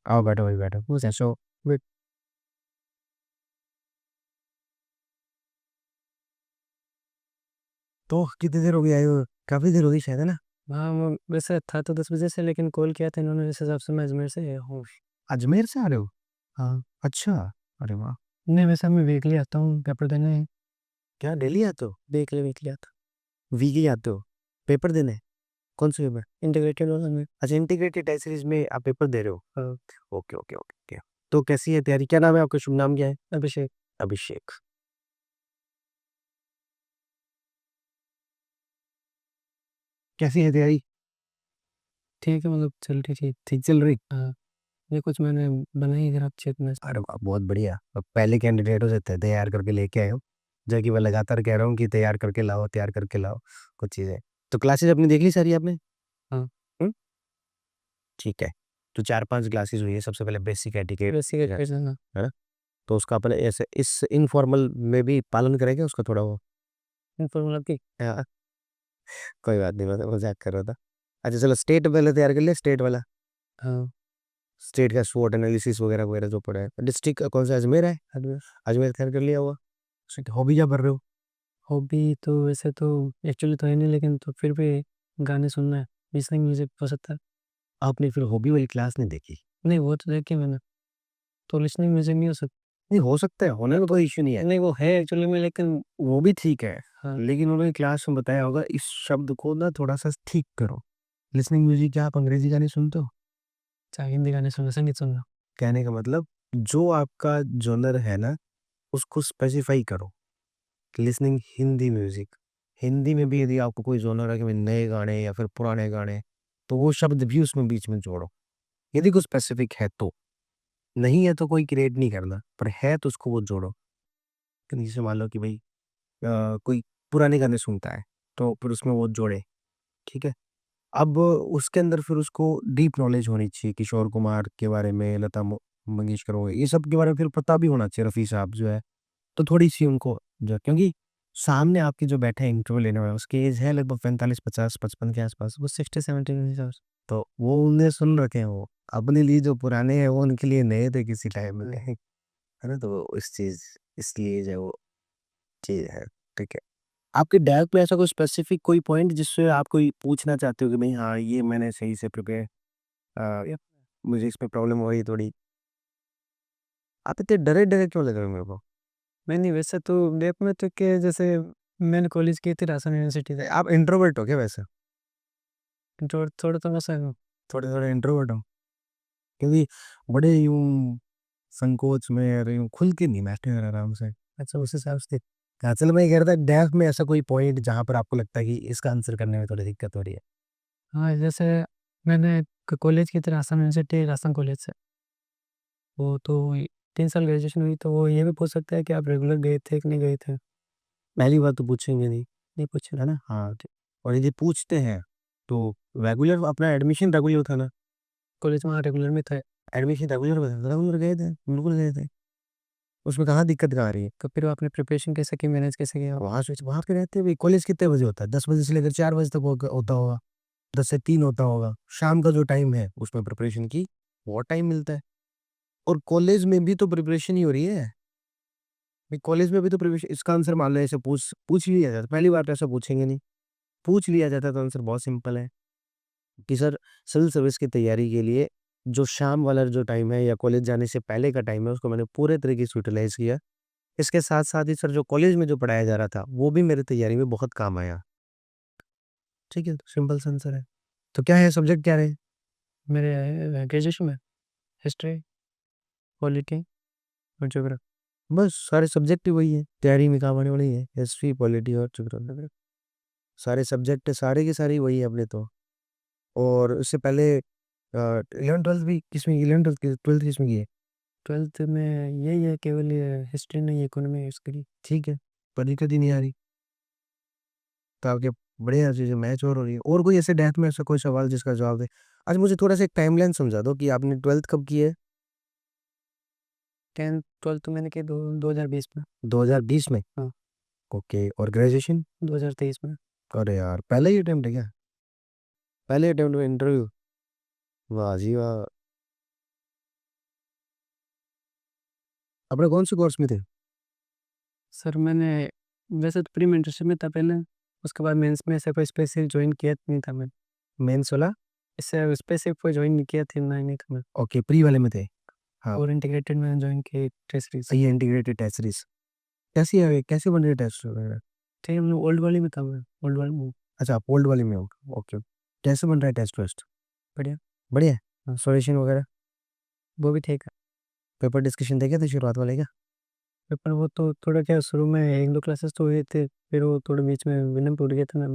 आओ बैठो भाई बैठो। कैसे हो? वेट। तो कितनी देर हो गई आए हो? काफी देर हो गई शायद, है ना? हाँ वैसे था तो 10 बजे से, लेकिन कॉल किया था इन्होंने, इस हिसाब से मैं अजमेर से हूँ। अजमेर से आ रहे हो? हाँ। अच्छा। अरे वाह। नहीं वैसे मैं वीकली आता हूँ पेपर देने। क्या डेली आते हो? वीकली वीकली आता वीकली आते हो पेपर देने? कौन से पेपर? इंटीग्रेटेड वाला में। अच्छा, इंटीग्रेटेड टेस्ट सीरीज में आप पेपर दे रहे हो? हाँ। Okay okay okay okay. तो कैसी है तैयारी? क्या नाम है आपका? शुभ नाम क्या है? अभिषेक। अभिषेक। कैसी है तैयारी? ठीक है, मतलब चल ठीक है। ठीक चल रही? हाँ, ये कुछ मैंने बनाई जरा क्षेत्र में। अरे वाह, बहुत बढ़िया। अब पहले कैंडिडेटों से तैयार करके लेके आए हो, जो कि मैं लगातार कह रहा हूँ कि तैयार करके लाओ, तैयार करके लाओ कुछ चीज़ें। तो क्लासेज अपनी देख ली सारी आपने? हाँ। हम्म? ठीक है। तो 4-5 क्लासेस हुई है। सबसे पहले बेसिक एटिकेट वैसे है एजुकेशन। हाँ। है ना? तो उसका अपने ऐसे इस इनफॉर्मल में भी पालन करेंगे उसका थोड़ा वो। फॉर्मूला की। हाँ, कोई बात नहीं, मैं तो मजाक कर रहा था। अच्छा चलो, स्टेट पहले तैयार कर लिया, स्टेट वाला। हाँ। स्टेट का स्वॉट एनालिसिस वगैरह वगैरह जो पड़ा है। डिस्ट्रिक्ट कौन सा? अजमेर है? अजमेर। अजमेर तैयार कर लिया हुआ। हॉबी क्या कर रहे हो? हॉबी तो वैसे तो एक्चुअली तो है नहीं, लेकिन तो फिर भी गाने सुनना है, लिसनिंग म्यूजिक पसंद था। आपने फिर हॉबी वाली क्लास नहीं देखी? नहीं वो तो देखी मैंने, तो लिसनिंग म्यूजिक नहीं हो सकता। नहीं, हो सकता है, होने में कोई इश्यू नहीं है। नहीं वो है एक्चुअली में, लेकिन वो भी ठीक है। हाँ। लेकिन उन्होंने क्लास में बताया होगा इस शब्द को ना थोड़ा सा ठीक करो। लिसनिंग म्यूजिक, क्या आप अंग्रेजी गाने सुनते हो? चाहे हिंदी गाने सुनना, संगीत सुनना। कहने का मतलब, जो आपका जॉनर है ना, उसको स्पेसिफाई करो। Listening Hindi music. हिंदी में भी यदि आपको कोई जॉनर है कि भाई नए गाने या फिर पुराने गाने, तो वो शब्द भी उसमें बीच में जोड़ो। यदि कोई स्पेसिफिक है तो। नहीं है तो कोई क्रिएट नहीं करना, पर है तो उसको वो जोड़ो। कि जैसे मान लो कि भाई कोई पुराने गाने सुनता है, तो फिर उसमें वो जोड़े। ठीक है। अब उसके अंदर फिर उसको डीप नॉलेज होनी चाहिए, किशोर कुमार के बारे में, लता मंगेशकर हो गए, ये सब के बारे में फिर पता भी होना चाहिए, रफ़ी साहब जो है। तो थोड़ी-सी उनको जो, क्योंकि सामने आपके जो बैठे हैं इंटरव्यू लेने वाले, उसकी एज है लगभग 45, 50, 55 के आस-पास। वो 60-70 के हिसाब से। तो वो उन्हें सुन रखे हैं वो। अपने लिए जो पुराने हैं वो उनके लिए नए थे किसी टाइम में। है ना? तो इस चीज़, इसलिए जो है वो चीज़ है। ठीक है। आपके डायट में ऐसा कोई स्पेसिफिक कोई पॉइंट जिससे आप कोई पूछना चाहते हो कि भई हाँ, ये मैंने सही से प्रिपेयर या मुझे इसमें प्रॉब्लम हो रही है थोड़ी? आप इतने डरे-डरे क्यों लग रहे हो मेरे को? नहीं नहीं, वैसे तो डेप में तो क्या, जैसे मैंने कॉलेज की थी राजस्थान यूनिवर्सिटी से। आप इंट्रोवर्ट हो क्या वैसे? थोड़ा थोड़ा तो वैसा है। थोड़े-थोड़े इंट्रोवर्ट हो? क्योंकि बड़े यूँ संकोच में और यूँ खुल के नहीं बैठे हो आराम से। अच्छा, उस हिसाब से। असल में ये कह रहा था डेफ में ऐसा कोई पॉइंट जहाँ पर आपको लगता है कि इसका आंसर करने में थोड़ी दिक्कत हो रही है? हाँ जैसे मैंने कॉलेज की थी राजस्थान यूनिवर्सिटी, राजस्थान कॉलेज से। वो तो 3 साल ग्रेजुएशन हुई, तो वो ये भी पूछ सकता है कि आप रेगुलर गए थे कि नहीं गए थे। पहली बात तो पूछेंगे नहीं, नहीं पूछे। है ना? हाँ, ठीक। और यदि पूछते हैं, तो रेगुलर अपना एडमिशन रेगुलर था ना? कॉलेज में रेगुलर में था। एडमिशन रेगुलर में था, रेगुलर गए थे, बिल्कुल गए थे। उसमें कहाँ दिक्कत कहाँ आ रही है? तो फिर वो आपने प्रिपरेशन कैसे की, मैनेज कैसे किया? वहाँ पे रहते हुए कॉलेज कितने बजे होता है? 10 बजे से लेकर 4 बजे तक होता होगा, 10 से 3 होता होगा। शाम का जो टाइम है उसमें प्रिपरेशन की बहुत टाइम मिलता है। और कॉलेज में भी तो प्रिपरेशन ही हो रही है। भाई कॉलेज में भी तो प्रिपरेशन, इसका आंसर मान लो ऐसे पूछ लिया जाता, पहली बार तो ऐसा पूछेंगे नहीं। पूछ लिया जाता तो आंसर बहुत सिंपल है कि सर, सिविल सर्विस की तैयारी के लिए जो शाम वाला जो टाइम है या कॉलेज जाने से पहले का टाइम है, उसको मैंने पूरे तरीके से यूटिलाइज़ किया। इसके साथ-साथ ही सर, जो कॉलेज में जो पढ़ाया जा रहा था, वो भी मेरी तैयारी में बहुत काम आया। ठीक है, तो सिंपल सा आंसर है। तो क्या है, सब्जेक्ट क्या रहे? मेरे ग्रेजुएशन में हिस्ट्री, पॉलिटी और ज्योग्राफी। बस सारे सब्जेक्ट ही वही है, तैयारी में काम आने वाले ही है, हिस्ट्री, पॉलिटी और ज्योग्राफी। सारे सब्जेक्ट सारे के सारे ही वही है अपने तो। और उससे पहले 11th-12th भी किसमें, 11th-12th 12th किसमें की है? 12th में यही है, केवल ये हिस्ट्री नहीं, इकोनॉमी यूज़ करी। ठीक है, पर दिक्कत ही नहीं आ रही। तो आपके बढ़िया चीज़ें मैच और हो रही है। और कोई ऐसे डेथ में ऐसा कोई सवाल जिसका जवाब दे? अच्छा, मुझे थोड़ा-सा एक टाइमलाइन समझा दो कि आपने 12th कब की है? 10th 12th तो मैंने की 2020 में। 2020 में? हाँ। ओके, और ग्रेजुएशन? 2023 में। अरे यार, पहला ही अटेम्प्ट है क्या? पहले अटेम्प्ट में इंटरव्यू? वाह जी वाह! अपने कौन से कोर्स में थे? सर मैंने वैसे तो प्री मेंटरशिप में था पहले, उसके बाद मेंस में ऐसा कोई स्पेसिफिक ज्वाइन किया नहीं था मैं। मेंस वाला? इससे स्पेसिफिक कोई ज्वाइन नहीं किया थी, नहीं था मैं। ओके, प्री वाले में थे। हाँ। और इंटीग्रेटेड में ज्वाइन किए ट्रेसरीज। ये इंटीग्रेटेड टेस्ट सीरीज कैसी है, कैसे बन रही है टेस्ट वगैरह? ठीक है, ओल्ड वाली में था मैं, ओल्ड वाली में। अच्छा, आप ओल्ड वाले में हो। ओके, कैसे बन रहा है टेस्ट वेस्ट? बढ़िया। बढ़िया है। हाँ। सॉल्यूशन वगैरह? वो भी ठीक है। पेपर डिस्कशन देखे थे शुरुआत वाले क्या? पेपर वो तो थोड़ा क्या शुरू में 1-2 क्लासेस तो हुए थे, फिर वो थोड़े बीच में विनम टूट गया था ना,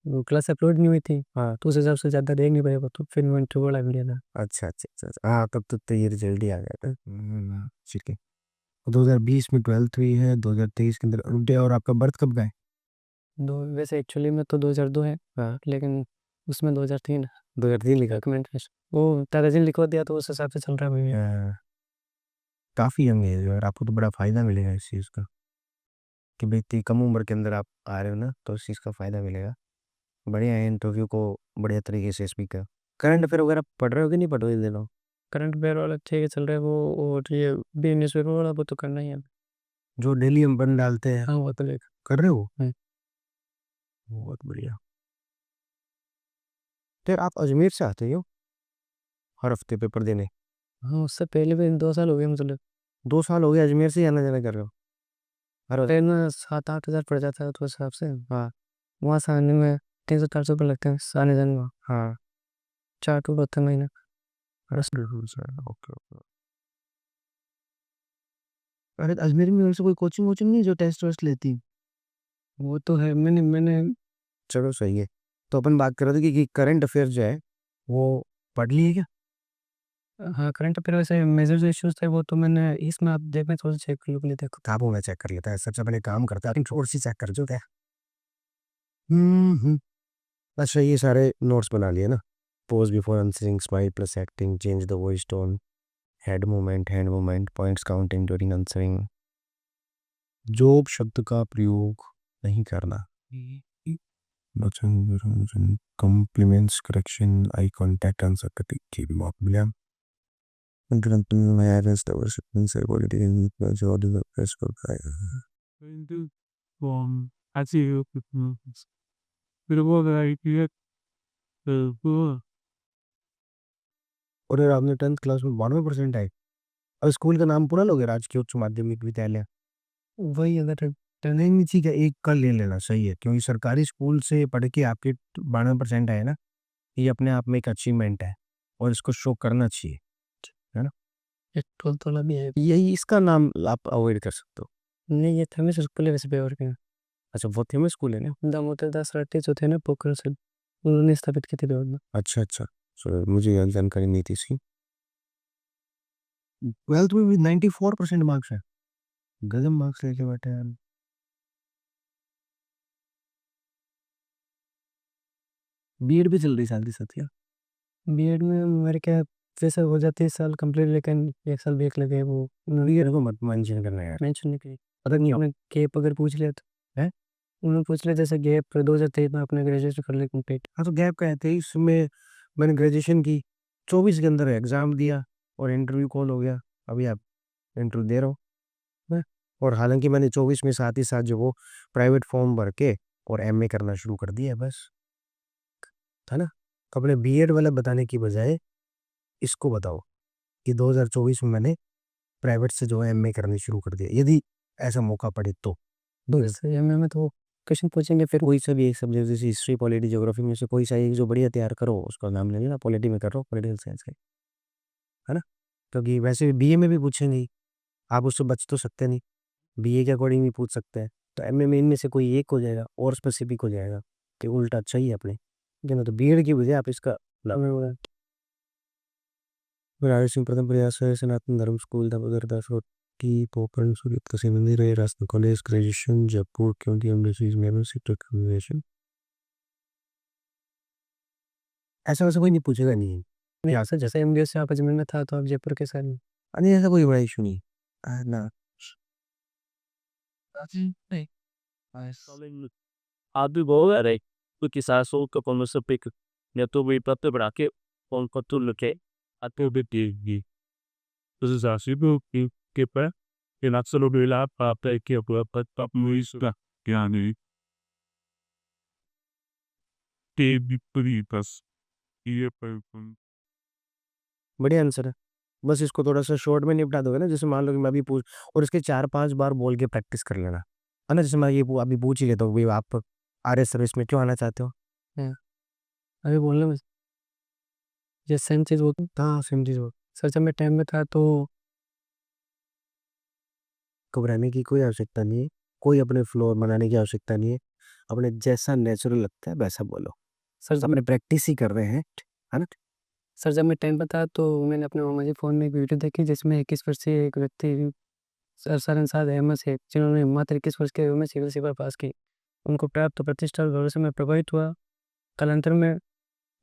वो क्लास अपलोड नहीं हुई थी। हाँ। तो उस हिसाब से ज़्यादा देख नहीं पाया वो, तो फिर मैं इंटरव्यू लग गया था। अच्छा अच्छा अच्छा अच्छा। हाँ, तब तो ये रिजल्ट ही आ गया था। ठीक है। 2020 में 12th हुई है, 2023 के अंदर उल्टे। और आपका बर्थ कब का है? दो वैसे एक्चुअली में तो 2002 है, हाँ, लेकिन उसमें 2003 है 2003 लिखा। डॉक्यूमेंट में। वो दादाजी ने लिखवा दिया तो उस हिसाब से चल रहा है अभी भी। काफ़ी यंग एज है और आपको तो बड़ा फ़ायदा मिलेगा इस चीज़ का, कि भाई इतनी कम उम्र के अंदर आप आ रहे हो ना, तो इस चीज़ का फ़ायदा मिलेगा। बढ़िया है, इंटरव्यू को बढ़िया तरीके से स्पीकर। करंट अफेयर वगैरह पढ़ रहे हो कि नहीं पढ़ रहे हो इन दिनों? करंट अफेयर वाला ठीक है चल रहा है वो, और ये बी न्यूज़पेपर वाला वो तो करना ही है। जो डेली हम बन डालते हैं, हाँ वो तो लेकर। कर रहे हो? हाँ। बहुत बढ़िया। तो यार आप अजमेर से आते हो हर हफ्ते पेपर देने? हाँ उससे पहले भी 2 साल हो गए मतलब। 2 साल हो गए अजमेर से ही आना जाना कर रहे हो हर पहले ना 7-8 हज़ार पड़ जाता है तो उस हिसाब से हाँ वहाँ से आने में 300-400 रुपये लगते हैं आने जाने में। हाँ। 4 टूर होते हैं महीने। बस। Okay okay. अरे अजमेर में वैसे कोई कोचिंग वोचिंग नहीं जो टेस्ट वेस्ट लेती? वो तो है, मैंने चलो सही है। तो अपन बात कर रहे थे कि करंट अफेयर जो है वो पढ़ लिए क्या? हाँ करंट अफेयर वैसे मेजर जो इश्यूज थे वो तो मैंने इसमें आप देख में थोड़ा सा चेक कर लो के लिए देखो। किताबों में चेक कर लेता है, सबसे पहले काम करता है थोड़ी सी चेक कर जो क्या। अच्छा, ये सारे नोट्स बना लिए ना? Pause before answering, smile plus acting, change the voice tone, hand movement, points counting during answering, जोब शब्द का प्रयोग नहीं करना, वचन compliments, correction, eye contact, answer की मामला और यार आपने 10th क्लास में 92% आए। अब स्कूल का नाम पूरा लोगे, राजकीय उच्च माध्यमिक विद्यालय? वही अगर नहीं नहीं, ठीक है, एक कर ले लेना सही है, क्योंकि सरकारी स्कूल से पढ़ के आपके 92% आए ना, ये अपने आप में एक अचीवमेंट है और इसको शो करना चाहिए, है ना? एक 12th वाला भी है। यही इसका नाम आप अवॉइड कर सकते हो। नहीं ये था मैं स्कूल है वैसे पेपर के। अच्छा, वो फेमस स्कूल है ना? दामोदर दास रट्टे जो थे ना पोखरण से, उन्होंने स्थापित की थी पेपर में। अच्छा अच्छा। सो मुझे यह जानकारी नहीं थी इसकी। 12th में भी 94% मार्क्स है। गजब मार्क्स लेके बैठे हैं यार। बीएड भी चल रही साथ ही साथ क्या? बीएड में मेरे क्या वैसे हो जाती है इस साल कंप्लीट, लेकिन 1 साल ब्रेक लगे वो बीएड को मत मेंशन करना यार। मेंशन नहीं की। पता नहीं उन्होंने गैप अगर पूछ लिया तो है। उन्होंने पूछ लिया जैसे गैप 2023 में अपने ग्रेजुएशन कर लिया कंप्लीट। हाँ, तो गैप का है 23 में मैंने ग्रेजुएशन की, 24 के अंदर एग्जाम दिया और इंटरव्यू कॉल हो गया। अभी आप इंटरव्यू दे रहे हो हैं? और हालांकि मैंने 24 में साथ ही साथ जो वो प्राइवेट फॉर्म भर के और एमए करना शुरू कर दिया है बस, था ना? तो अपने बीएड वाला बताने की बजाय इसको बताओ कि 2024 में मैंने प्राइवेट से जो है एमए करनी शुरू कर दिया, यदि ऐसा मौका पड़े तो। दो वैसे एमए में तो क्वेश्चन पूछेंगे फिर। कोई सा भी एक सब्जेक्ट, जैसे हिस्ट्री पॉलिटी ज्योग्राफी में से कोई सा एक जो बढ़िया तैयार करो, उसका नाम ले लेना। पॉलिटी में कर रहा हूँ, पॉलिटिकल साइंस का, है ना? क्योंकि वैसे भी बीए में भी पूछेंगे ही, आप उससे बच तो सकते नहीं, बीए के अकॉर्डिंग भी पूछ सकते हैं। तो एमए में इनमें से कोई एक हो जाएगा और स्पेसिफिक हो जाएगा कि उल्टा अच्छा ही है अपने, ठीक है ना? तो बीएड की वजह आप इसका राय सिंह प्रथम प्रयास है सनातन धर्म स्कूल दामोदर दास रोटी पोखरण सूर्य से मंदिर है राजस्थान कॉलेज ग्रेजुएशन जयपुर क्योंकि एम्बेसी ऐसा वैसा कोई नहीं पूछेगा नहीं। नहीं सर, जैसे एमबीए से आप अजमेर में था तो आप जयपुर के साथ नहीं, ऐसा कोई बड़ा इशू नहीं ना। नहीं। Abi boleh kisah soal ke pemesepik ya tu berita berakhir pon kotul leke atau beti terus asih bu Keeper Pinagsalubila Pate Keeper Patap Luisa Yani Viपरीतस ये पर बढ़िया आंसर है। बस इसको थोड़ा-सा शॉर्ट में निपटा दोगे ना, जैसे मान लो कि मैं अभी पूछ और इसके 4-5 बार बोल के प्रैक्टिस कर लेना। है ना? जैसे मैं ये अभी पूछ ही लेता हूँ, भई आप आर्य सर्विस में क्यों आना चाहते हो? हाँ, अभी बोलने में ये सेम चीज़ वो हाँ, सेम चीज़ वो सर जब मैं 10 में था तो घबराने की कोई आवश्यकता नहीं है, कोई अपने फ्लो बनाने की आवश्यकता नहीं है। अपने जैसा नेचुरल लगता है वैसा बोलो। सर जब अपने प्रैक्टिस ही कर रहे हैं, है ना? सर जब मैं 10 में था तो मैंने अपने मामा जी फ़ोन में एक वीडियो देखी जिसमें 21 वर्षीय एक व्यक्ति सरसनसाद अहमद शेख जिन्होंने मात्र 21 वर्ष की आयु में सिविल सेवा पास की। उनको प्राप्त प्रतिष्ठा और भरोसे में प्रभावित हुआ। कालांतर में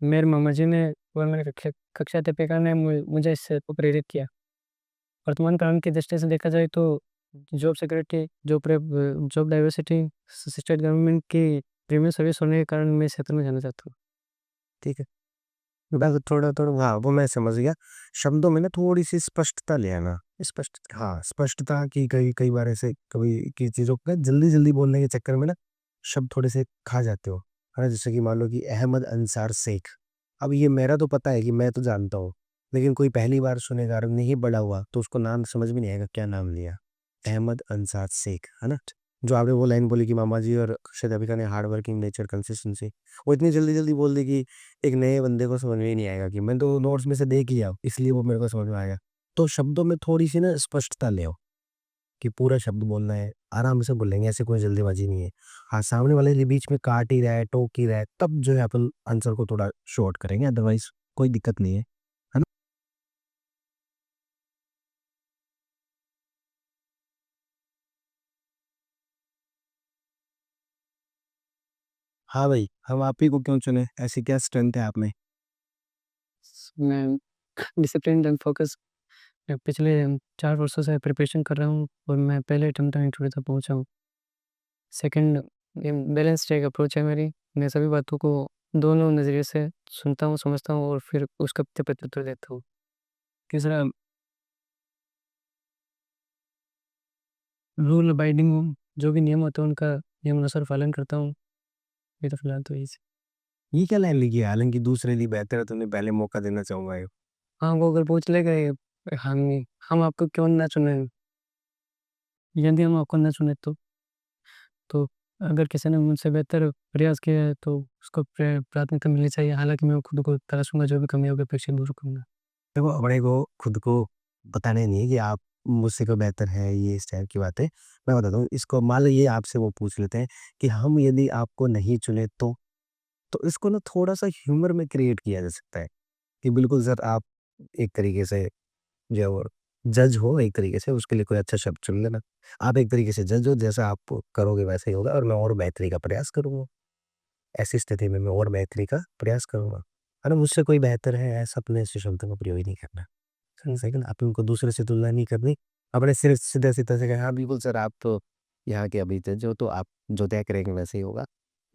मेरे मामा जी ने और मेरे कक्षा अध्यापिका ने मुझे इससे को प्रेरित किया। वर्तमान काल की दृष्टि से देखा जाए तो job security, job diversity, state government की प्रीमियम सर्विस होने के कारण मैं इस क्षेत्र में जाना चाहता हूँ। ठीक है। बस थोड़ा-थोड़ा हाँ, वो मैं समझ गया। शब्दों में ना थोड़ी-सी स्पष्टता ले आना। स्पष्टता की कई कई बार ऐसे कभी की चीज़ों को जल्दी-जल्दी बोलने के चक्कर में ना शब्द थोड़े से खा जाते हो। है ना? जैसे कि मान लो कि अहमद अंसार शेख। अब ये मेरा तो पता है कि मैं तो जानता हूँ, लेकिन कोई पहली बार सुनेगा और नहीं बड़ा हुआ तो उसको नाम समझ में नहीं आएगा क्या नाम लिया। अहमद अंसार शेख, है ना? जो आपने वो लाइन बोली कि मामा जी और अक्षय देविका ने हार्ड वर्किंग नेचर कंसिस्टेंसी, वो इतनी जल्दी-जल्दी बोल दी कि एक नए बंदे को समझ में ही नहीं आएगा कि मैंने तो नोट्स में से देख लिया, इसलिए वो मेरे को समझ में आएगा। तो शब्दों में थोड़ी-सी ना स्पष्टता ले आओ, कि पूरा शब्द बोलना है, आराम से बोलेंगे, ऐसे कोई जल्दीबाजी नहीं है। हाँ, सामने वाले के बीच में काट ही रहा है, टोक ही रहा है, तब जो है अपन आंसर को थोड़ा शॉर्ट करेंगे, अदरवाइज़ कोई दिक्कत नहीं है। है ना? हाँ भाई, हम आप ही को क्यों चुने? ऐसी क्या स्ट्रेंथ है आप में? मैं डिसिप्लिन्ड एंड फ़ोकस पिछले 4 वर्षों से प्रिपरेशन कर रहा हूँ और मैं पहले अटेम्प्ट में इंटरव्यू तक पहुँचा हूँ। सेकंड बैलेंस्ड एक अप्रोच है मेरी। मैं सभी बातों को दोनों नज़रिए से सुनता हूँ, समझता हूँ और फिर उसका प्रत्युत्तर देता हूँ। तीसरा रूल अबाइडिंग हूँ, जो भी नियम होते हैं उनका नियमानुसार पालन करता हूँ। ये तो फिलहाल तो यही है। ये क्या लाइन लिखी है? हालाँकि दूसरे लिए बेहतर है, तुमने पहले मौका देना चाहूँगा ये। हाँ, वो अगर पूछ लेगा ये हम आपको क्यों ना चुने? यदि हम आपको ना चुने तो अगर किसी ने मुझसे बेहतर प्रयास किया है तो उसको प्राथमिकता मिलनी चाहिए। हालाँकि मैं खुद को तराशूँगा, जो भी कमी होगी अपेक्षा दूर करूँगा। देखो, अपने को खुद को बताने नहीं है कि आप मुझसे कोई बेहतर है, ये इस टाइप की बातें। मैं बताता हूँ, इसको मान लो ये आपसे वो पूछ लेते हैं कि हम यदि आपको नहीं चुने तो इसको ना थोड़ा-सा ह्यूमर में क्रिएट किया जा सकता है कि बिल्कुल सर आप एक तरीके से जो है वो जज हो एक तरीके से, उसके लिए कोई अच्छा शब्द चुन लेना। आप एक तरीके से जज हो, जैसा आप करोगे वैसा ही होगा और मैं और बेहतरी का प्रयास करूँगा। ऐसी स्थिति में मैं और बेहतरी का प्रयास करूँगा। है ना? मुझसे कोई बेहतर है ऐसा अपने ऐसे शब्दों का प्रयोग ही नहीं करना। सही है ना? आपने उनको दूसरे से तुलना नहीं करनी। अपने सिर्फ सीधा-सीधा से कहा, हाँ, बिल्कुल सर आप तो यहाँ के अभी जज हो तो आप जो तय करेंगे वैसे ही होगा।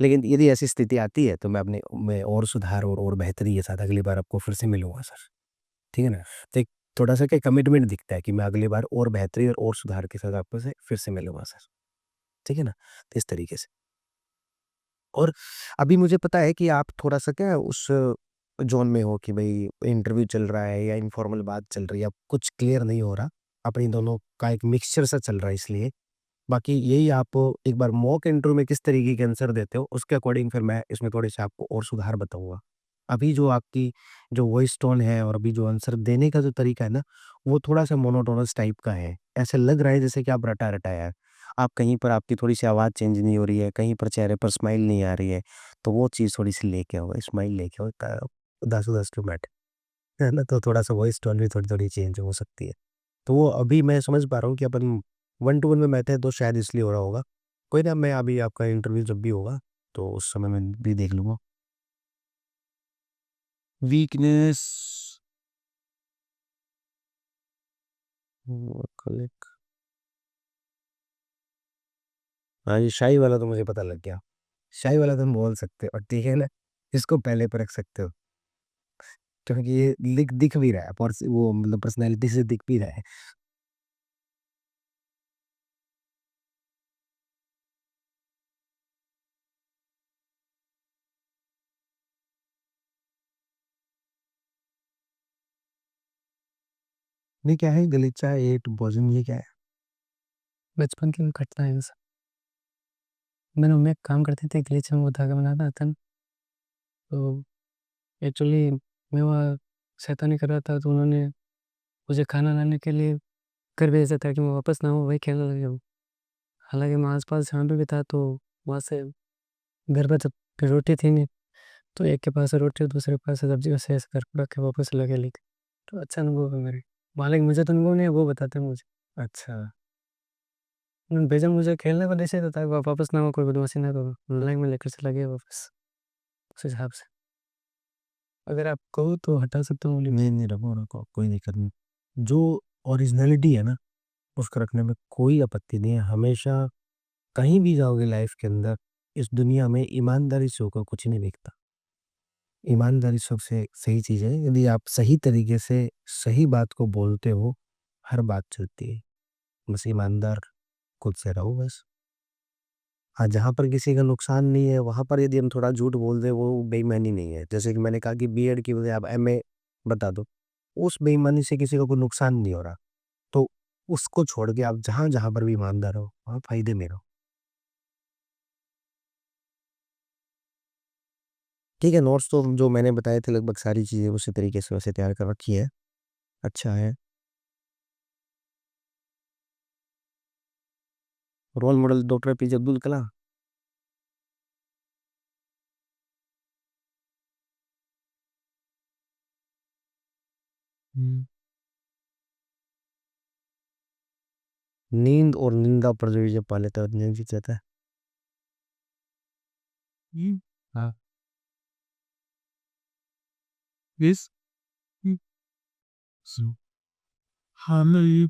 लेकिन यदि ऐसी स्थिति आती है तो मैं और सुधार और बेहतरी के साथ अगली बार आपको फिर से मिलूँगा सर। ठीक है ना? तो एक थोड़ा-सा क्या कमिटमेंट दिखता है कि मैं अगली बार और बेहतरी और सुधार के साथ आपको से फिर से मिलूँगा सर। ठीक है ना? तो इस तरीके से। और अभी मुझे पता है कि आप थोड़ा-सा क्या उस ज़ोन में हो कि भई इंटरव्यू चल रहा है या इन्फॉर्मल बात चल रही है, अब कुछ क्लियर नहीं हो रहा। अपनी दोनों का एक मिक्सचर सा चल रहा है इसलिए। बाकी यही आप एक बार मॉक इंटरव्यू में किस तरीके के आंसर देते हो, उसके अकॉर्डिंग फिर मैं इसमें थोड़े-से आपको और सुधार बताऊँगा। अभी जो आपकी जो वॉइस टोन है और अभी जो आंसर देने का जो तरीका है ना, वो थोड़ा-सा मोनोटोनस टाइप का है। ऐसा लग रहा है जैसे कि आप रटा-रटाया है। आप कहीं पर आपकी थोड़ी-सी आवाज़ चेंज नहीं हो रही है, कहीं पर चेहरे पर स्माइल नहीं आ रही है, तो वो चीज़ थोड़ी-सी लेके आओ, स्माइल लेके आओ उदास-उदास क्यों बैठे, है ना? तो थोड़ा-सा वॉइस टोन भी थोड़ी-थोड़ी चेंज हो सकती है। तो वो अभी मैं समझ पा रहा हूँ कि अपन 1 टू 1 में बैठे हैं तो शायद इसलिए हो रहा होगा। कोई ना मैं अभी आपका इंटरव्यू जब भी होगा, तो उस समय मैं भी देख लूँगा। Weakness वर्कaholic हाँ, ये शाही वाला तो मुझे पता लग गया। शाही वाला तुम बोल सकते हो, ठीक है ना? इसको पहले पे रख सकते हो, क्योंकि ये लिख दिख भी रहा है पर्स वो मतलब पर्सनैलिटी से दिख भी रहा है। नहीं क्या है गलीचा 8 भोजन ये क्या है? बचपन की घटना है सर। मेरी मम्मी एक काम करती थी, गलीचे में वो धागा बनाना आता ना, तो एक्चुअली मैं वहाँ शैतानी कर रहा था, तो उन्होंने मुझे खाना लाने के लिए घर भेजा था कि मैं वापस ना आऊँ, वही खेलने लग जाऊँ। हालाँकि मैं आस-पास जहाँ पे भी था, तो वहाँ से घर पर जब फिर रोटी थी नहीं, तो एक के पास से रोटी और दूसरे के पास से सब्ज़ी, वैसे ऐसे घर पे रख के वापस लगे लेके। तो अच्छा अनुभव है मेरे। हालाँकि मुझे तो अनुभव नहीं है, वो बताते हैं मुझे। अच्छा। उन्होंने भेजा मुझे खेलने को, ऐसे ही था वा वापस ना हो, कोई बदमाशी ना करो। लाइन में लेकर चला गया वापस, उस हिसाब से। अगर आप कहो तो हटा सकता हूँ उँगली। नहीं, रखो, कोई दिक्कत नहीं। जो ओरिजिनैलिटी है ना, उसको रखने में कोई आपत्ति नहीं है। हमेशा कहीं भी जाओगे लाइफ़ के अंदर, इस दुनिया में ईमानदारी से होकर कुछ नहीं बिकता। ईमानदारी सबसे सही चीज़ है। यदि आप सही तरीके से सही बात को बोलते हो, हर बात चलती है। बस ईमानदार खुद से रहो बस। हाँ, जहाँ पर किसी का नुकसान नहीं है, वहाँ पर यदि हम थोड़ा झूठ बोल दें, वो बेईमानी नहीं है। जैसे कि मैंने कहा कि बीएड की बजाय आप एमए बता दो, उस बेईमानी से किसी को कोई नुकसान नहीं हो रहा। तो उसको छोड़ के आप जहाँ-जहाँ पर भी ईमानदार हो, वहाँ फ़ायदे में रहो। ठीक है, नोट्स तो जो मैंने बताए थे लगभग सारी चीज़ें उसी तरीके से वैसे तैयार कर रखी है। अच्छा है। Role model doctor APJ Abdul Kalam. हुँ। नींद और निंदा पर जो विजय पा लेता है, वो जीत जाता है। हुँ। हाँ। This is so hallelujah.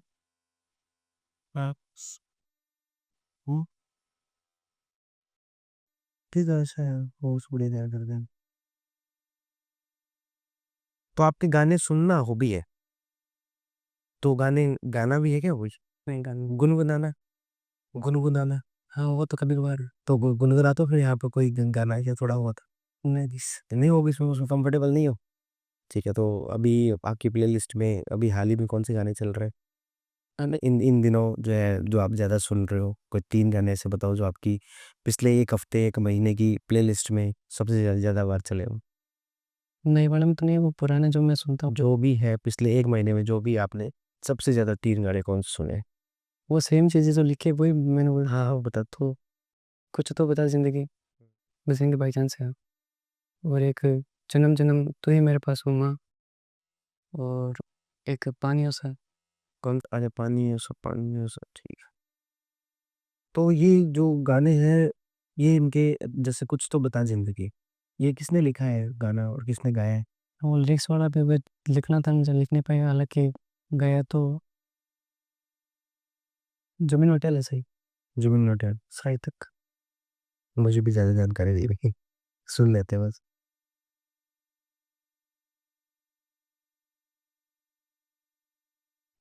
That's who ठीक है, ऐसा है, वो उस बढ़िया तैयार कर दें। तो आपके गाने सुनना हॉबी है? तो गाने गाना भी है क्या कुछ? नहीं गाना। गुनगुनाना? गुनगुनाना? हाँ, वो तो कभी-कभार। तो गुनगुना तो फिर यहाँ पे कोई गाना या थोड़ा बहुत? नहीं दिस नहीं हो इसमें उसमें कंफर्टेबल नहीं हो? ठीक है, तो अभी आपकी प्लेलिस्ट में अभी हाल ही में कौन से गाने चल रहे हैं? इन इन दिनों जो है, जो आप ज़्यादा सुन रहे हो, कोई 3 गाने ऐसे बताओ जो आपकी पिछले 1 हफ्ते, 1 महीने की प्लेलिस्ट में सबसे ज़्यादा बार चले हों? नए वाले में तो नहीं, वो पुराने जो मैं सुनता हूँ, जो भी है पिछले 1 महीने में जो भी आपने सबसे ज़्यादा 3 गाने कौन से सुने? वो सेम चीज़ें जो लिखी है वही मैंने बोला। हाँ, हाँ, बता तो। कुछ तो बता ज़िंदगी, बसेंगे बाई चांस है, और एक जन्म जन्म तू ही मेरे पास हो माँ, और एक पानियों सा। कौन अरे पानी है सब ठीक है। तो ये जो गाने हैं, ये इनके जैसे कुछ तो बता ज़िंदगी, ये किसने लिखा है गाना और किसने गाया है? वो लिरिक्स वाला भी वे लिखना था, मुझे लिख नहीं पाया, हालाँकि गाया तो जुबिन नौटियाल है सही। जुबिन नौटियाल। शायद तक। मुझे भी ज़्यादा जानकारी नहीं रही, सुन लेते हैं बस।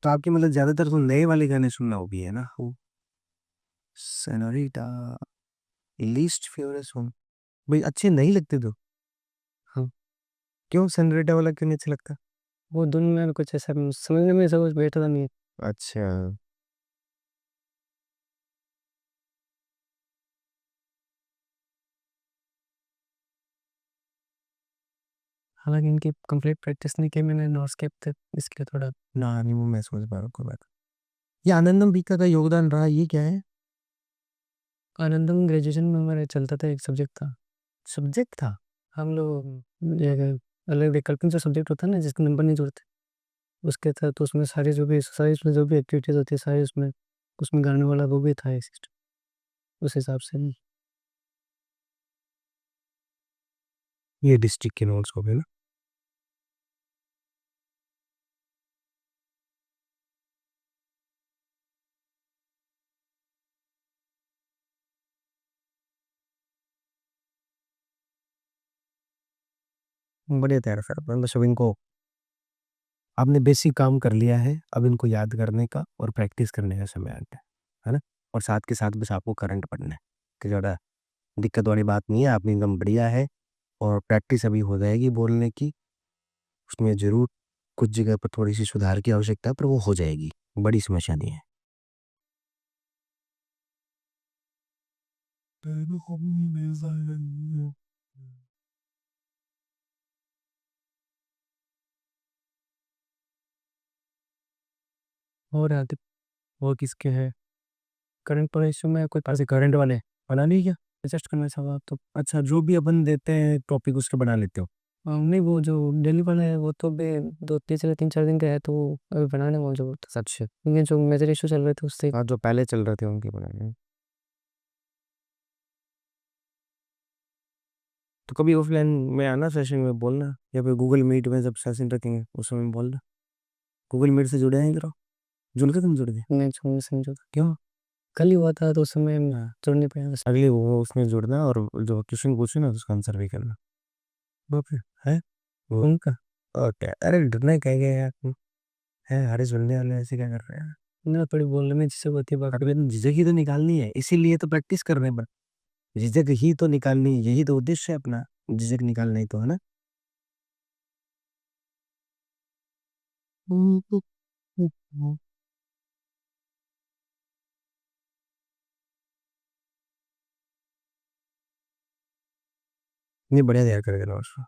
तो आपकी मतलब ज़्यादातर तो नए वाले गाने सुनना हॉबी है ना? वो सेनोरिटा लीस्ट फेवरेट सॉन्ग भाई अच्छे नहीं लगते तो? हाँ, क्यों सेनोरिटा वाला क्यों नहीं अच्छा लगता? वो धुन में कुछ ऐसा समझने में ऐसा कुछ बैठा नहीं है। अच्छा। हालाँकि इनकी कंप्लीट प्रैक्टिस नहीं की मैंने, नोट्स के थे, इसलिए थोड़ा। ना नहीं वो मैं समझ पा रहा हूँ कोई बात। ये आनंदम बीका का योगदान रहा ये क्या है? आनंदम ग्रेजुएशन में हमारे चलता था, एक सब्जेक्ट था। सब्जेक्ट था? हम लोग एक अलग वैकल्पिक जो सब्जेक्ट होता है ना, जिसके नंबर नहीं जुड़ते, उसके था, तो उसमें सारी जो भी एक्सरसाइज में जो भी एक्टिविटीज़ होती है सारी उसमें उसमें गाने वाला वो भी था एक सिस्टम, उस हिसाब से। ये डिस्ट्रिक्ट के नोट्स हो गए ना? बढ़िया तैयार है फिर बस अब इनको आपने बेसिक काम कर लिया है, अब इनको याद करने का और प्रैक्टिस करने का समय आ गया है ना? और साथ के साथ बस आपको करंट पढ़ना है कि ज़्यादा दिक्कत वाली बात नहीं है, आपकी एकदम बढ़िया है और प्रैक्टिस अभी हो जाएगी बोलने की, उसमें ज़रूर कुछ जगह पर थोड़ी-सी सुधार की आवश्यकता है, पर वो हो जाएगी, बड़ी समस्या नहीं है। और आगे वो किसके है? करंट प्राइस में कोई पास करंट वाले बना नहीं क्या? सजेस्ट करना चाहो आप तो। अच्छा, जो भी अपन देते हैं टॉपिक उसके बना लेते हो? नहीं वो जो डेली वाला है वो तो अभी 2 तीसरे 3-4 दिन का है, तो वो अभी बनाने में ज़रूरत है। अच्छा। क्योंकि जो मेजर इश्यू चल रहे थे उससे हाँ, जो पहले चल रहे थे उनके बनाने हैं। तो कभी ऑफलाइन में आना, सेशन में बोलना, या फिर गूगल मीट में जब सेशन रखेंगे उस समय बोलना। गूगल मीट से जुड़े हैं, करो जुड़ के तुम जुड़ गए नहीं समझो क्यों? कल ही हुआ था तो उस समय हाँ, जुड़ नहीं पाया। अगले वो उसमें जुड़ना और जो क्वेश्चन पूछे ना उसका आंसर भी करना। बाप रे, है वो उनका। ओके, अरे डरना क्या गया यार तुम, है हरे सुनने वाले ऐसे क्या कर रहे हैं? ना थोड़ी बोलने में झिझक होती है बाकी। अरे झिझक ही तो निकालनी है, इसीलिए तो प्रैक्टिस कर रहे हैं। झिझक ही तो निकालनी है, यही तो उद्देश्य है अपना, झिझक निकालना ही तो है ना। नहीं, बढ़िया तैयार कर देना उसको।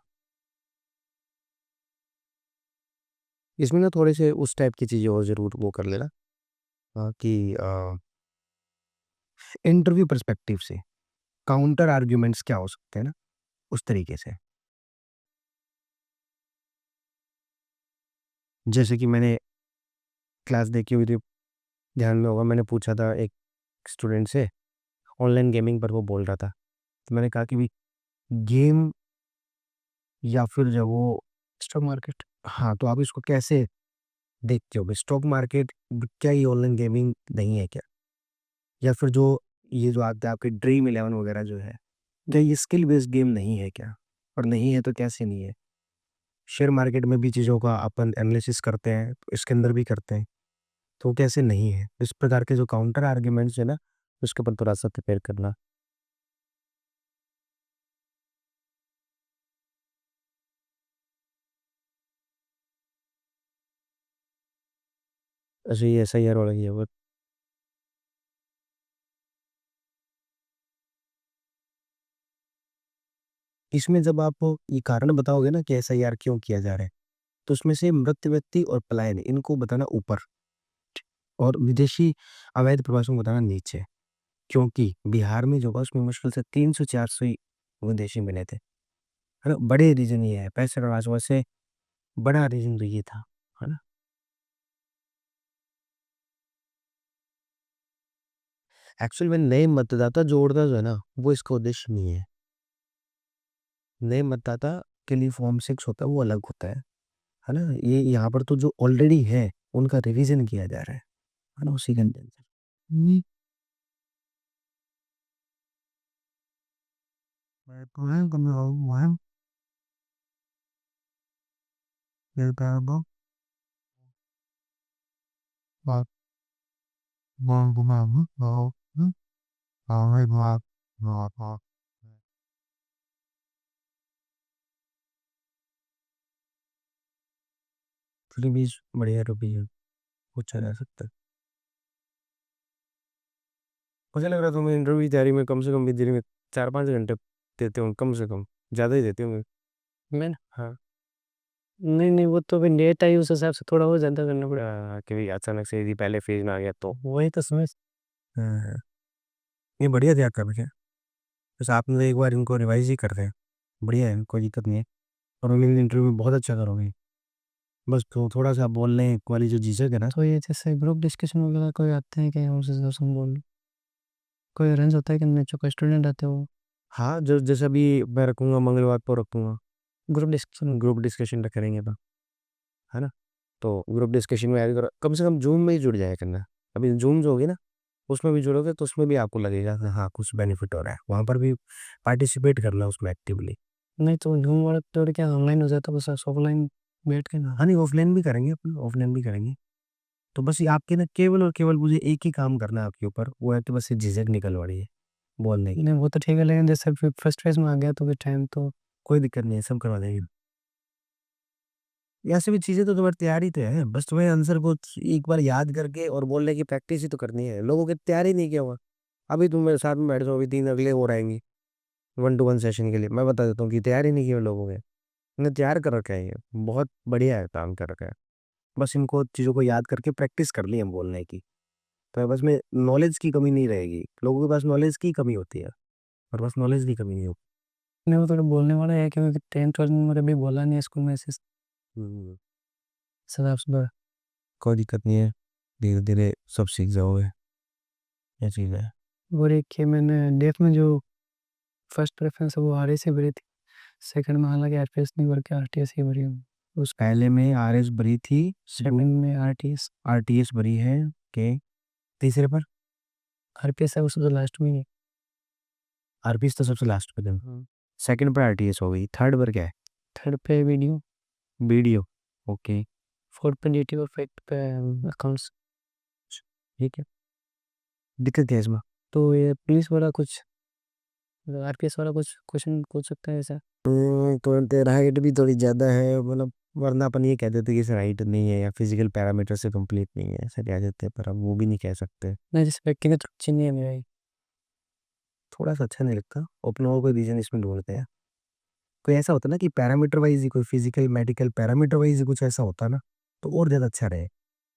इसमें ना थोड़े से उस टाइप की चीज़ें और ज़रूर वो कर लेना, कि इंटरव्यू पर्सपेक्टिव से काउंटर आर्ग्यूमेंट्स क्या हो सकते हैं ना, उस तरीके से। जैसे कि मैंने क्लास देखी हुई थी, ध्यान में होगा, मैंने पूछा था एक स्टूडेंट से ऑनलाइन गेमिंग पर, वो बोल रहा था, तो मैंने कहा कि भाई गेम या फिर जब वो स्टॉक मार्केट हाँ, तो आप इसको कैसे देखते हो भाई, स्टॉक मार्केट क्या ये ऑनलाइन गेमिंग नहीं है क्या? या फिर जो ये जो आते हैं आपके ड्रीम इलेवन वगैरह जो है, क्या ये स्किल बेस्ड गेम नहीं है क्या? और नहीं है तो कैसे नहीं है? शेयर मार्केट में भी चीज़ों का अपन एनालिसिस करते हैं, तो इसके अंदर भी करते हैं, तो कैसे नहीं है? इस प्रकार के जो काउंटर आर्ग्यूमेंट्स है ना, उसके ऊपर थोड़ा-सा प्रिपेयर करना। ऐसे ही एसआईआर वाला किया हुआ। इसमें जब आप ये कारण बताओगे ना कि एसआईआर क्यों किया जा रहा है, तो उसमें से मृत व्यक्ति और पलायन इनको बताना ऊपर, और विदेशी अवैध प्रवासियों को बताना नीचे। क्योंकि बिहार में जो हुआ उसमें मुश्किल से 300-400 ही विदेशी मिले थे, है ना? बड़े रीज़न ये है, पैसे और आस-पास से बड़ा रीज़न तो ये था, है ना? एक्चुअल में नए मतदाता जोड़ना जो है ना, वो इसका उद्देश्य नहीं है। नए मतदाता के लिए फॉर्म 6 होता है, वो अलग होता है ना? ये यहाँ पर तो जो ऑलरेडी है, उनका रिवीजन किया जा रहा है ना? उसी के अंदर। हुँ। मैं तो है कम वहाँ मिलता है वो बात बोल घुमा वो हाँ बात बात बात फिर भी बढ़िया रुपये पूछा जा सकता है। मुझे लग रहा है तुम्हें इंटरव्यू की तैयारी में कम से कम भी दिन में 4-5 घंटे देते हो, कम से कम ज़्यादा ही देते होंगे। मैं हाँ। नहीं वो तो अभी डेट आई उस हिसाब से थोड़ा और ज़्यादा करना पड़ेगा। कि भाई अचानक से यदि पहले फेज में आ गया तो। वही तो समझ। हाँ, ये बढ़िया तैयार कर रखे हैं। बस आप मतलब एक बार इनको रिवाइज ही कर रहे हैं, बढ़िया है, कोई दिक्कत नहीं है, और उम्मीद इंटरव्यू में बहुत अच्छा करोगे। बस तो थोड़ा सा बोलने वाली जो झिझक है ना, तो ये जैसे ग्रुप डिस्कशन वगैरह कोई आते हैं क्या उस हिसाब से हम बोल कोई अरेंज होता है कि नहीं जो कोई स्टूडेंट आते हो हाँ, जो जैसे अभी मैं रखूँगा मंगलवार को रखूँगा, ग्रुप ग्रुप डिस्कशन करेंगे तो, है ना? तो ग्रुप डिस्कशन में ऐड करो, कम से कम ज़ूम में ही जुड़ जाया करना। अभी ज़ूम जो होगी ना, उसमें भी जुड़ोगे तो उसमें भी आपको लगेगा कि हाँ, कुछ बेनिफिट हो रहा है। वहाँ पर भी पार्टिसिपेट करना उसमें एक्टिवली। नहीं तो जूम वाला तो क्या ऑनलाइन हो जाता बस ऑफलाइन बैठ के ना। हाँ, नहीं ऑफ़लाइन भी करेंगे अपन, ऑफ़लाइन भी करेंगे। तो बस ये आपके ना केवल और केवल मुझे एक ही काम करना है आपके ऊपर, वो है कि बस ये झिझक निकलवानी है, बोलने की। नहीं वो तो ठीक है लेकिन जैसे फर्स्ट फेज में आ गया तो फिर टाइम तो कोई दिक्कत नहीं है, सब करवा देंगे। ऐसी भी चीज़ें तो तुम्हारी तैयारी तो है, बस तुम्हें आंसर को एक बार याद करके और बोलने की प्रैक्टिस ही तो करनी है। लोगों की तैयारी नहीं किया हुआ। अभी तुम मेरे साथ में बैठे हो, अभी 3 अगले और आएँगी 1 टू 1 सेशन के लिए। मैं बता देता हूँ कि तैयारी नहीं की है लोगों ने। इन्हें तैयार कर रखा है ये, बहुत बढ़िया है काम कर रखा है। बस इनको चीज़ों को याद करके प्रैक्टिस कर ली है बोलने की। तो बस में नॉलेज की कमी नहीं रहेगी। लोगों के पास नॉलेज की कमी होती है, और बस नॉलेज की कमी नहीं होती। नहीं वो थोड़ा बोलने वाला है क्योंकि 10th-12th में मेरा अभी बोला नहीं है स्कूल में ऐसे हुँ, सर आप सुबह कोई दिक्कत नहीं है, धीरे-धीरे सब सीख जाओगे, ये चीज़ है। और एक कि मैंने डेफ में जो फर्स्ट प्रेफ़रेंस है वो आरए से भरी थी। सेकंड में हालाँकि आरपीएस नहीं भर के आरटीएस ही भरी हूँ। उस पहले में आरएस भरी थी, सेकंड में आरटीएस आरटीएस भरी है, ओके। तीसरे पर? आरपीएस है वो सबसे लास्ट में ही है। आरपीएस तो सबसे लास्ट पे था। हाँ। सेकंड पर आरटीएस हो गई, थर्ड पर क्या है? थर्ड पे वीडियो, वीडियो, ओके, फोर्थ पे डीटी और फिफ्थ पे अकाउंट्स। ठीक है। दिक्कत क्या है इसमें? तो ये पुलिस वाला कुछ आरपीएस वाला कुछ क्वेश्चन पूछ सकता है ऐसा? तो तेरा हाइट भी थोड़ी ज़्यादा है, मतलब वरना अपन ये कह देते कि सर हाइट नहीं है या फिजिकल पैरामीटर से कंप्लीट नहीं है, ऐसा कह देते हैं, पर अब वो भी नहीं कह सकते। नहीं जैसे व्यक्तिगत रुचि नहीं है मेरा ये। थोड़ा-सा अच्छा नहीं लगता, अपना और कोई रीज़न इसमें ढूँढते हैं। कोई ऐसा होता है ना कि पैरामीटर वाइज़ ही कोई फिजिकल, मेडिकल पैरामीटर वाइज़ ही कुछ ऐसा होता ना, तो और ज़्यादा अच्छा रहे।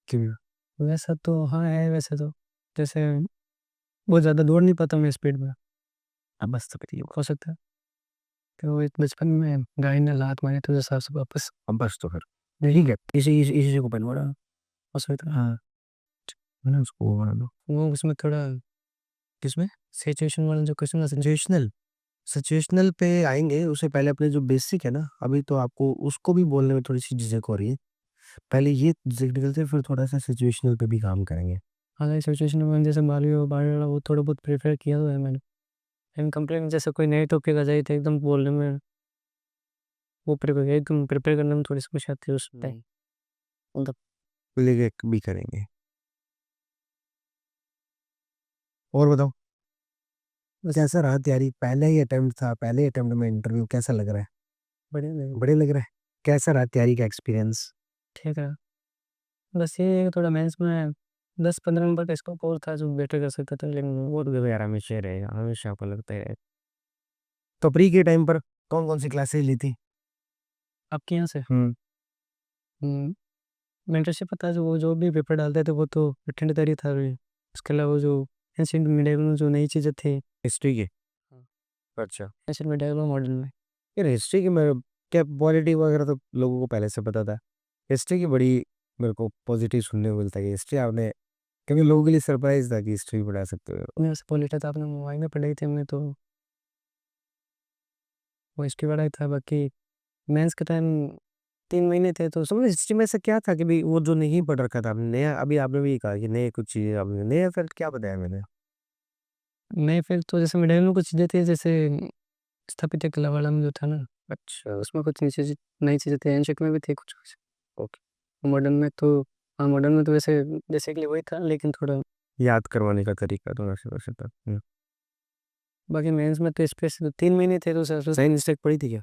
क्यों? वैसा तो हाँ है वैसे तो। जैसे बहुत ज़्यादा दौड़ नहीं पाता मैं स्पीड में। अब बस तो करिए, हो सकता है कि वो एक बचपन में गाय ने लात मारी तो उस हिसाब से वापस अब बस तो फिर नहीं ठीक है, इसी को बनवाना। हो सकता है। हाँ, है ना, उसको वो बना दो। वो उसमें थोड़ा किसमें? सिचुएशन वाला जो क्वेश्चन था सिचुएशनल, सिचुएशनल पे आएँगे, उससे पहले अपने जो बेसिक है ना, अभी तो आपको उसको भी बोलने में थोड़ी-सी झिझक हो रही है। पहले ये सीख निकलते हैं, फिर थोड़ा-सा सिचुएशनल पे भी काम करेंगे। हालाँकि सिचुएशन में जैसे बाली बायोला वो थोड़ा बहुत प्रेफ़र किया तो है मैंने। लेकिन कंप्लेन जैसे कोई नए टॉपिक आ जाए तो एकदम बोलने में वो एकदम प्रिपेयर करने में थोड़ी समस्या आती है उस टाइम। मतलब लेके भी करेंगे। और बताओ, बस कैसा रहा तैयारी? पहला ही अटेम्प्ट था, पहले अटेम्प्ट में इंटरव्यू कैसा लग रहा है? बढ़िया लगा, बढ़िया लग रहा है? कैसा रहा तैयारी का एक्सपीरियंस? ठीक है। बस ये है कि थोड़ा मेंस में 10-15 नंबर का स्कोप और था जो बेटर कर सकता था लेकिन वो तो देखो यार, हमेशा ही रहेगा, हमेशा आपको लगता ही रहेगा। तो प्री के टाइम पर कौन-कौन सी क्लासेस ली थी? आपके यहाँ से हुँ, मेंटरशिप पता है जो वो जो भी पेपर डालते थे वो तो रिटन तैयारी था अभी। उसके अलावा जो एंशिएंट मिडाइवल में जो नई चीज़ें थी हिस्ट्री की? हाँ। अच्छा। एंशिएंट मिडाइवल मॉडल में यार हिस्ट्री की मैं क्या पॉलिटी वगैरह तो लोगों को पहले से पता था। हिस्ट्री की बड़ी मेरे को पॉजिटिव सुनने को मिलता है कि हिस्ट्री आपने, क्योंकि लोगों के लिए सरप्राइज़ था कि हिस्ट्री पढ़ा सकते हो। मैं वैसे पॉलिटी तो आपने मोबाइल में पढ़ाई थी हमने तो वो हिस्ट्री पढ़ा ही था बाकी मेंस के टाइम 3 महीने थे तो समझ हिस्ट्री में ऐसा क्या था कि भई वो जो नहीं पढ़ रखा था आपने नया, अभी आपने भी कहा कि नए कुछ चीज़ें आपने नया, फिर क्या बताया मैंने? नहीं फिर तो जैसे मिडाइवल में कुछ चीज़ें थी जैसे स्थापत्य कला वाला में जो था ना अच्छा, उसमें कुछ नई चीज़ें थी एंशिएंट में भी थी कुछ-कुछ। ओके। मॉडर्न में तो हाँ, मॉडर्न में तो वैसे बेसिकली वही था लेकिन थोड़ा याद करवाने का तरीका थोड़ा सा वैसे था। बाकी मेंस में तो स्पेस 3 महीने थे तो सर साइंस टेक पढ़ी थी क्या?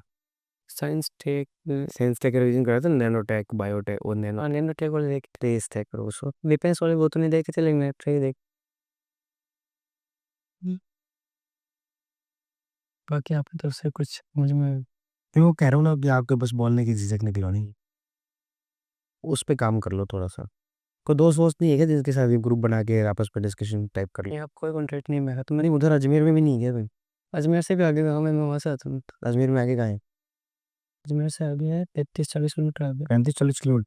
साइंस टेक साइंस टेक का रिवीजन करा था, नैनो टेक, बायोटेक और नैनो हाँ, नैनो टेक वाले देखे स्पेस टेक और वो सब? डिफेंस वाले वो तो नहीं देखे थे लेकिन मिलिट्री देखे। हुँ। बाकी आपकी तरफ से कुछ मुझ में मैं वो कह रहा हूँ ना कि आपके बस बोलने की झिझक निकलवानी है, उस पे काम कर लो थोड़ा-सा। कोई दोस्त वोस्त नहीं है क्या जिनके साथ ये ग्रुप बना के आपस में डिस्कशन टाइप कर लो? यहाँ कोई कॉन्टैक्ट नहीं मेरा तो मैं नहीं, उधर अजमेर में भी नहीं है कोई? अजमेर से भी आगे गाँव में मैं वहाँ से आता हूँ। अजमेर में आगे कहाँ है? अजमेर से आगे है 35-40 किलोमीटर आगे। 35-40 किलोमीटर।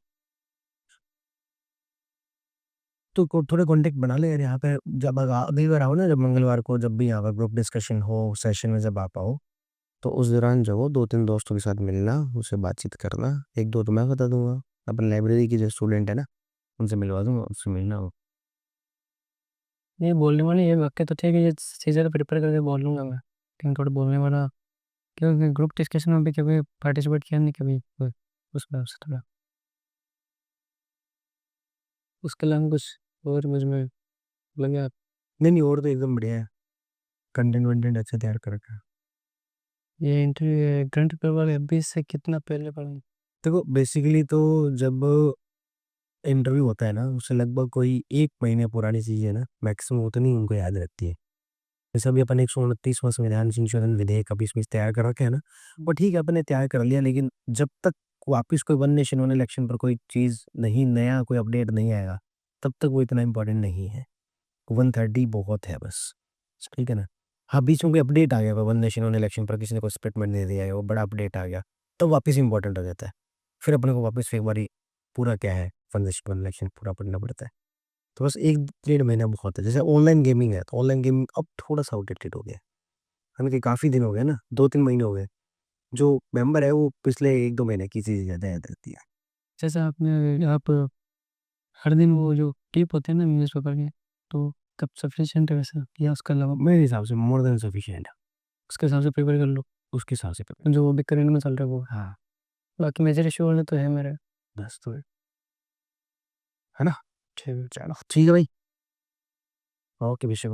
तो थोड़े कॉन्टेक्ट बना ले यार यहाँ पे, जब अगली बार आओ ना, जब मंगलवार को जब भी यहाँ पर ग्रुप डिस्कशन हो, सेशन में जब आप आओ, तो उस दौरान जो हो 2-3 दोस्तों के साथ मिलना, उनसे बातचीत करना। 1-2 तो मैं बता दूंगा, अपन लाइब्रेरी की जो स्टूडेंट है ना, उनसे मिलवा दूंगा, उससे मिलना हो। ये बोलने वाले ये वाक्य तो ठीक है ये चीज़ें तो प्रिपेयर करके बोल लूँगा मैं लेकिन थोड़ा बोलने वाला क्योंकि ग्रुप डिस्कशन में भी कभी पार्टिसिपेट किया नहीं कभी उस वजह से थोड़ा उसके अलावा कुछ और मुझ में लगे नहीं नहीं, और तो एकदम बढ़िया है, कंटेंट वंटेंट अच्छा तैयार कर रखा है। ये इंटरव्यू करंट पेपर वाले अभी से कितना पहले पढ़ा देखो बेसिकली तो जब इंटरव्यू होता है ना, उससे लगभग कोई 1 महीने पुरानी चीज़ें ना मैक्सिमम उतनी उनको याद रहती है। जैसे अभी अपन 129वां संविधान संशोधन विधेयक अभी इसमें तैयार कर रखे है ना, वो ठीक है अपन ने तैयार कर लिया, लेकिन जब तक वापस कोई वन नेशन वन इलेक्शन पर कोई चीज़ नहीं, नया कोई अपडेट नहीं आएगा, तब तक वो इतना इम्पोर्टेंट नहीं है। 130 बहुत है बस, ठीक है ना? हाँ, बीच में कोई अपडेट आ गया वन नेशन वन इलेक्शन पर, किसी ने कोई स्टेटमेंट दे दिया है, वो बड़ा अपडेट आ गया, तब वापस इम्पोर्टेंट हो जाता है। फिर अपने को वापस एक बारी पूरा क्या है, वन नेशन वन इलेक्शन पूरा पढ़ना पड़ता है। तो बस 1 डेढ़ महीना बहुत है। जैसे ऑनलाइन गेमिंग है, तो ऑनलाइन गेमिंग अब थोड़ा-सा आउटडेटेड हो गया है। हालाँकि काफ़ी दिन हो गए ना, 2-3 महीने हो गए। जो मेंबर है वो पिछले 1-2 महीने की चीज़ें ज़्यादा याद रहती है। जैसा आप हर दिन वो जो टिप होते हैं ना न्यूज़पेपर के, तो कब सफिशिएंट है वैसा या उसके अलावा मेरे हिसाब से मोर देन सफिशिएंट है, उसके हिसाब से प्रिपेयर कर लो, उसके हिसाब से प्रिपेयर। जो अभी करंट में चल रहा है वो। हाँ, बाकी मेजर इश्यू वाले तो है मेरे। बस तो है ना? ठीक है। चलो ठीक है भाई। ओके विषय